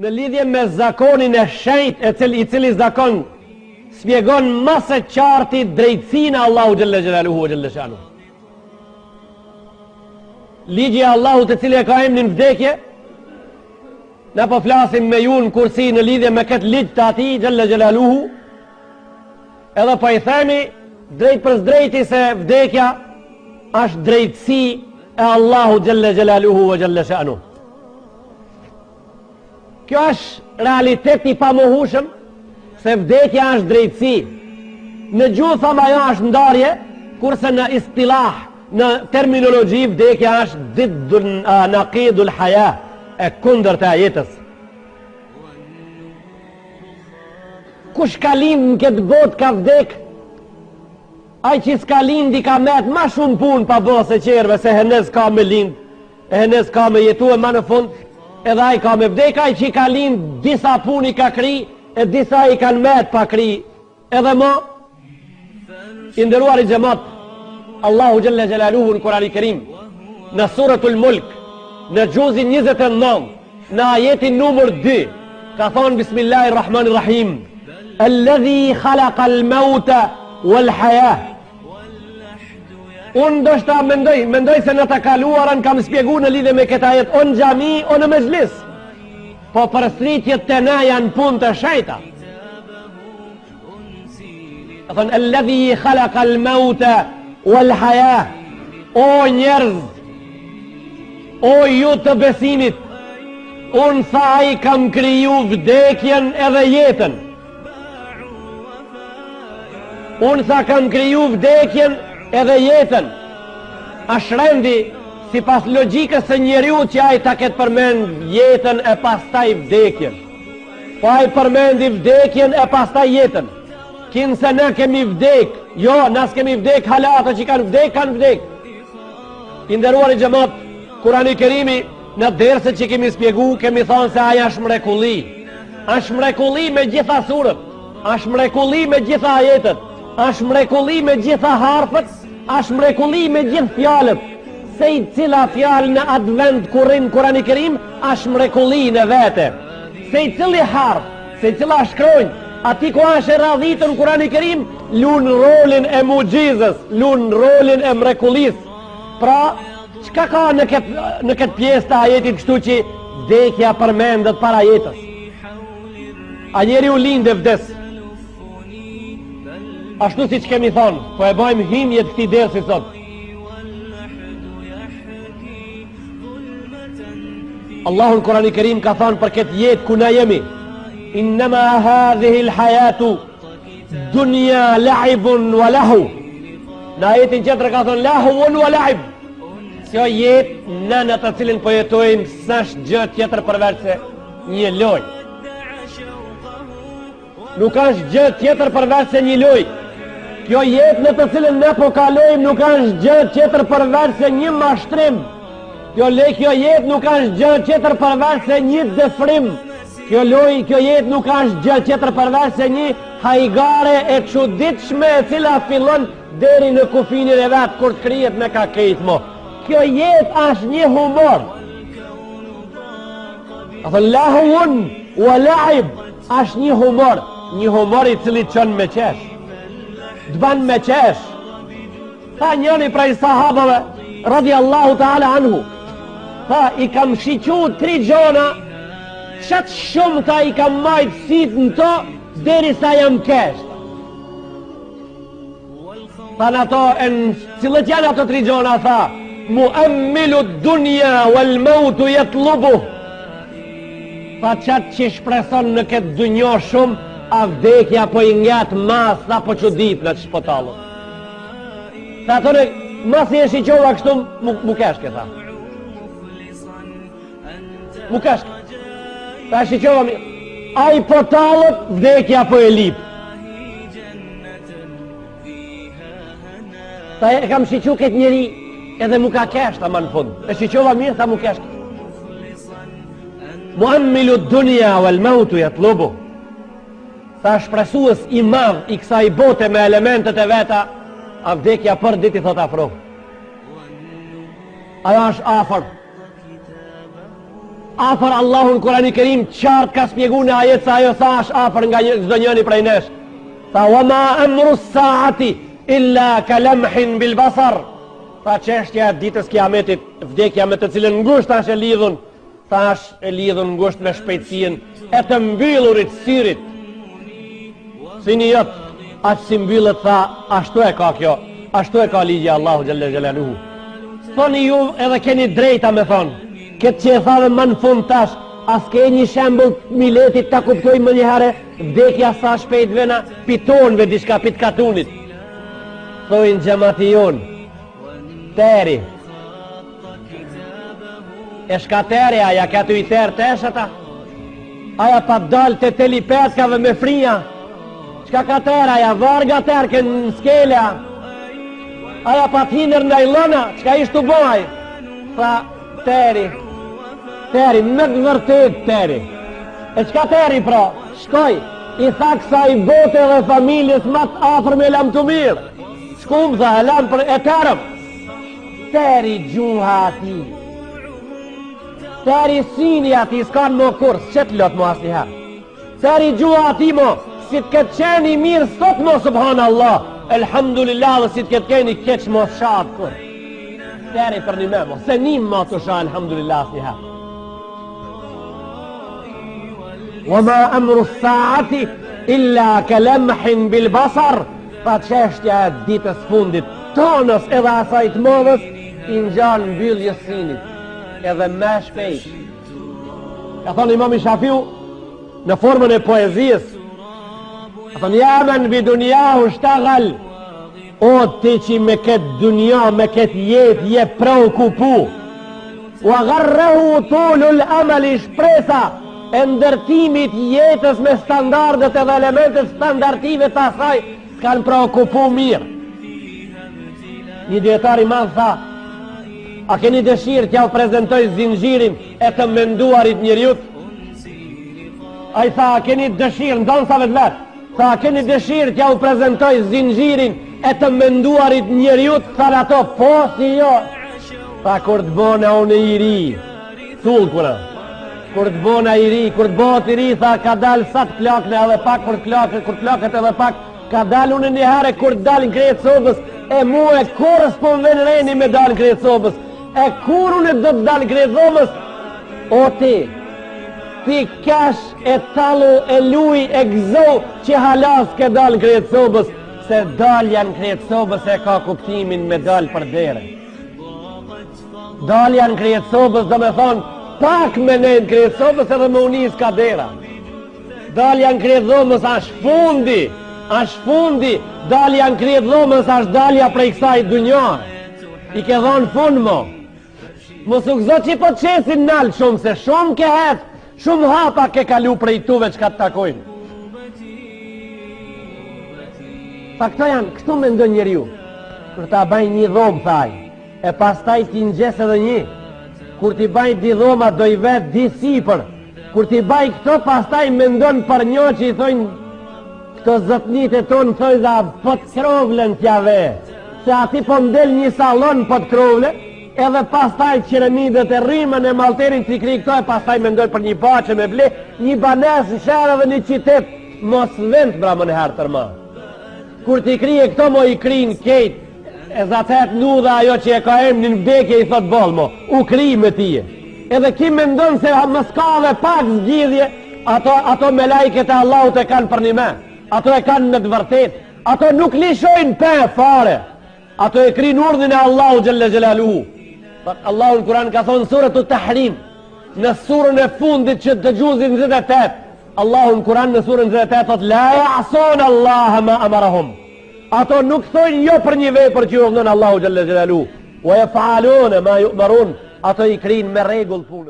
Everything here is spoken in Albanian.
në lidhje me zakonin e shenjt i cili zakon spjegon masë qarti drejtësinë e Allahu xhalla xhelaluhu xhalla shanu. Ligji i Allahut të cili e ka emrin vdekje, na po flasim me ju në kursi në lidhje me këtë ligj të atij xhalla xhelaluhu, edhe po i themi drejt për drejti se vdekja është drejtësi e Allahu xhalla xhelaluhu wa xhalla shanu. Kjo është realitet i pamohueshëm se vdekja është drejtësi. Në gjuhë thamë ajo është ndarje, kurse në istilah, në terminologji vdekja është diddun naqidul haya, e kundërta e jetës. Kush ka lind në këtë botë ka vdek, ai që s'ka lindi ka met ma shumë punë pa bërë se qerve, se henez ka me lind, e henez ka me jetu e ma në fund, edhe ai ka me vdek, ai që ka lind disa punë i ka kri, e disa i kanë met pa kri, edhe mo, i ndëruar i xhamat, Allahu xhalla xhelaluhu në Kur'an i Kerim, në suratul Mulk, në juzin 29, në ajetin numër 2, ka thonë Bismillahirrahmanirrahim, Alladhi khalaqa al-mauta wal-haya. Unë ndoshta mendoj se në të kaluarën kam spjegu në lidhe me këta ajet, o në xhami, o në mezhlis, po përstritjet të na janë punë të shejta. Ka thonë Alladhi khalaqa al-mauta wal-haya. O njerëz, o ju të besimit, unë sa ai kam kriju vdekjen edhe jetën. Unë sa kam kriju vdekjen edhe jetën. Ashrendi, si pas logikës së njeriu që ai ta ketë përmend jetën e pastaj vdekjen. Po ai përmendi vdekjen e pastaj jetën. Kinë se ne kemi vdek, jo, nas kemi vdek, hala ato që kanë vdek. I nderuar i xhamat, Kurani i Kerimi në derset që kemi spjegu, kemi thonë se aja është mrekulli. Është mrekulli me gjitha surët, është mrekulli me gjitha ajetet, është mrekulli me gjitha harfët, është mrekulli me gjithë fjalët. Se i cila fjalë në advent kurrin Kurani i Kerim, është mrekulli në vete. Se i cili harf, se i cila shkronjë, ati ku është e radhitën Kurani i Kerim, lunë rolin e mugjizës, lunë rolin e mrekullisë. Pra, çka ka në këtë pjesë të ajetit kështu që vdekja përmendet para jetës? A njeriu lind e vdes? Ashtu siç kemi thonë, po e bëjmë himje të këtij dersi sot. Allahu në Kur'an i Kerim ka thënë për këtë jetë ku na jemi, innama hadhihi al-hayatu dunya la'ibun wa lahu. Në ajetin tjetër ka thënë lahun wa la'ib. Kjo jetë në të cilin po jetojmë s'është gjë tjetër përveç se një lojë. Nuk është gjë tjetër përveç se një lojë. Kjo jetë në të cilin ne po kalojmë nuk është gjë tjetër përveç se një mashtrim. Kjo jetë nuk është gjë tjetër përveç se një dëfrim. Kjo jetë nuk është gjë tjetër përveç se një hajgare e çuditshme e cila fillon deri në kufinin e vet kur të krijet me kakejt mo. Kjo jetë është një humor. A thë lahun wa la'ib, është një humor i cili çon me qesh. Dban me qesh. Tha njëri prej sahabëve radhiyallahu ta'ala anhu, tha i kam shiqu 3 gjona, qatë shumë tha i kam majt sit në to deri sa jam kesh. Tha në to, cilët janë ato 3 gjona, tha muammilu dunja wal mautu yatlubu. Tha qatë që shpreson në këtë dunjo shumë, a vdekja po i ngat mas, tha po që dit në të shpotallë. Tha tëre, mas i e shiqova kështu mu keshke, tha. Mu keshke. Tha shiqova mi, a i potallët, vdekja po e lip. Tha e kam shiqu këtë njeri, edhe mu ka kesh, tha ma në fund. E shiqova mirë, tha mu keshke. Muammilu dunja wal mautu yatlubu. Tha shpresues i madh i kësaj bote me elementet e veta, a vdekja për dit i thot afro. Ajo është afër. afër Allahun Kurani Kerim qartë ka spjegu në ajet se ajo sa është afër nga çdo njëri prej nesh. Tha wa ma amru s-saati illa kalamhin bil basar. Tha çështja e ditës kiametit, vdekja me të cilën ngushta është e lidhun, thash e lidhun ngusht me shpejtësinë e të mbyllurit syrit. Si një jot, aq si mbyllet, tha, ashtu e ka kjo, ashtu e ka ligji Allahu xhalla xhelaluhu. Thoni ju edhe keni drejta me thonë, këtë që e thave më në fund tash, as ke një shembull miletit ta kuptojmë më njëherë, vdekja sa shpejt vena pitonve diçka pit katunit. Thojnë xhamati jon, teri. E shka teri aja, ka të i terë teshëta? Aja pa dalë të telipetkave me frija? Qka ka terë aja, varga terë kënë në skelja? Aja pa t'hinër në ilona, qka ishtë të boj? Tha, teri, me të vërtet teri. E qka teri pra? Shkoj, i tha kësa i bote dhe familjes ma të afër me lam të mirë. Shkum, tha, e lam për e terëm. Teri gjuha ati. Teri sini ati, s'kan më kur, s'qet lot më asni her. Teri gjuha ati mo, si të këtë qeni mirë sot mo, subhanallah, elhamdulillah, dhe si të këtë keni keq mo shatë kur. Teri për një me mo, se një mo të shah, elhamdulillah, asni her. Wa ma amru s-saati illa kalamhin bil basar. Pa çështja e ditës fundit, tonës edhe asaj të modhës, i ngjan mbylljes sinit. Edhe me shpejt. Ka thonë Imam Shafiu në formën e poezisë. Ka thonë jamen bi dunjahu shtagal. O ti që me këtë dunja, me këtë jetë je preokupu. Wa gharrahu tulul amali, shpresa e ndërtimit jetës me standardet edhe elementet standartive të asaj kanë preokupu mirë. Një dietar i madh tha, a keni dëshirë t'ja u prezentoj zinxhirin e të menduarit njeriut? A i tha, a keni dëshirë, ndonë sa vetë vetë, tha, a keni dëshirë t'ja u prezentoj zinxhirin e të menduarit njeriut? Tha në ato, po si jo. Tha, kur të bona unë i ri, thull kuna, kur të bona i ri, kur të bot i ri, tha, ka dalë sa të plakne edhe pak, kur plakët edhe pak, ka dalë unë njëherë kur të dalë në krejtë sobës, e mu e kurës po më venë rejni me dalë në krejtë sobës, e kur unë do të dalë në krejtë sobës, o ti kash e talu e luj e gëzo që halas ke dalë në krejtë sobës, se dalja në krejtë sobës e ka kuptimin me dalë për dere. Dalja në krejtë sobës do me thonë, pak me ne në krejtë sobës edhe më unis ka dera. Dalja në krejtë sobës ashtë fundi, dalja në krejtë dhomës ashtë dalja prej kësaj dunjarë. I ke dhonë fund mo. Mos u gëzo që i po qesin nalë shumë, se shumë ke hetë, shumë hapa ke kalu prej tuve që ka të takojnë. Pa këto janë, këtu me ndonë njeriu. Kur ta bajnë një dhomë, thaj, e pas taj ti njësë edhe një. Kur ti bajnë di dhoma, do i vetë di sipër. Kur ti bajnë këto, pas taj me ndonë për një që i thojnë, këto zotnit e tonë thojza po të krovlen t'jave, se ati po mdel një salon po të krovle, edhe pas taj qiremidet e rrimën e malterin të i kri këto, e pas taj me ndoj për një bache me ble, një banes në shërë dhe një qitet, mos vend bra më në herë tërma. Kur t'i kri e këto mo i kri në kejt, e zatet nu dhe ajo që e ka emnin vdekje i thot bolmo, u kri me tije. Edhe ki me ndonë se më s'ka dhe pak zgjidhje, ato me lajket e Allahut e kanë për një me. Ato e kanë në të vërtet, ato nuk lishojnë për fare, ato e krinë urdhin e Allahu xhalla xhelaluhu. Allahu në Kur'an ka thonë surët të tahrim, në surën e fundit që të gjuzin 28, Allahu në Kur'an në surën 28 thot, la ya'sun Allah ma amarahum. Ato nuk thojnë jo për një vepër që urdhën Allahu xhalla xhelaluhu, wa yaf'alun ma yu'marun. Ato i krinë me rregull punën.